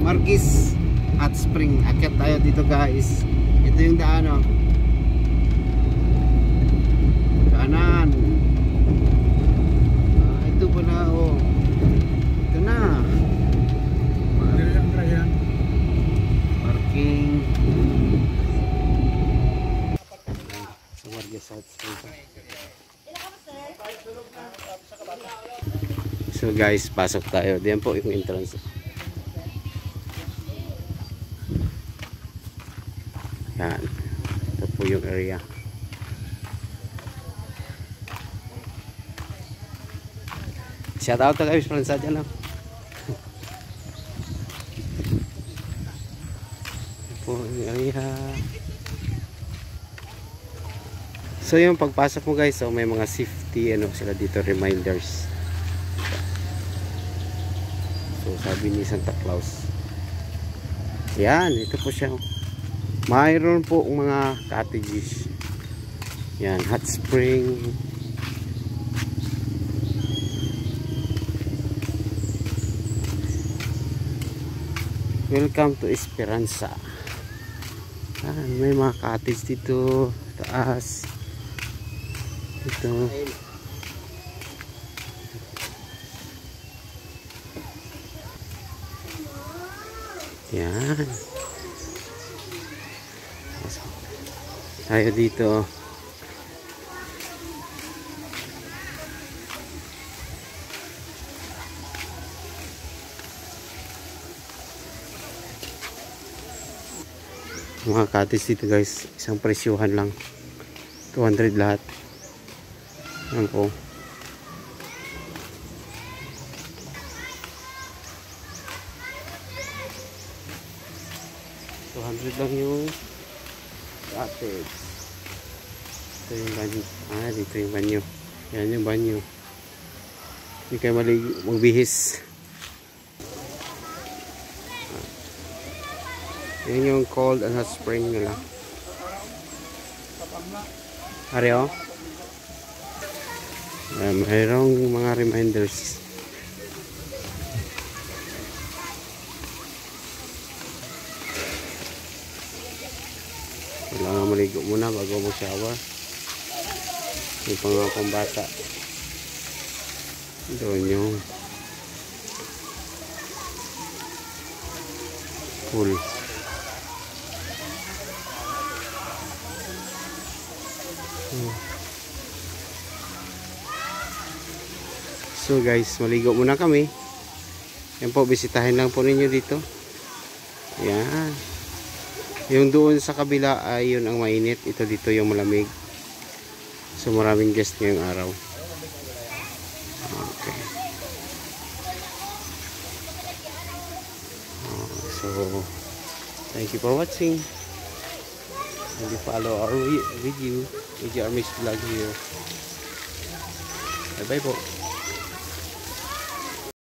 Marquis Hot Spring. Akyat tayo dito guys. Ito yung daan, oh. Kanan. Ito pala, oh. Ito na. Parking. Sa Marquis Hot Spring. So guys, pasok tayo. Diyan po yung entrance. Yan. Ito po yung area. Shout out to guys, Fransa dyan lang. Ito po yung area. So yung pagpasok mo guys, so may mga safety ano sila dito, reminders. So sabi ni Santa Claus. Yan, ito po siya. Mayroon po mga cottages. Yan, hot spring. Welcome to Esperanza. Yan, may mga cottage dito. Taas. Ito. Yan. Tayo dito. Mga cottage dito guys, isang presyuhan lang. 200 lahat. Yan po. Lang yung cottage. Ito yung banyo. Dito yung banyo. Yan yung banyo. Hindi kayo magbihis. Yan yung cold and hot spring nila. Areo. Mayroong mga reminders. Kailangan maligo muna bago mo shower. Yung mga pambata. Doon yung pool. So guys, maligo muna kami. Yan po, bisitahin lang po ninyo dito. Yan. Yung doon sa kabila ay yun ang mainit. Ito dito yung malamig. So maraming guest ngayong araw. Okay. So thank you for watching. And you follow our video. Armis vlog here. Bye bye po.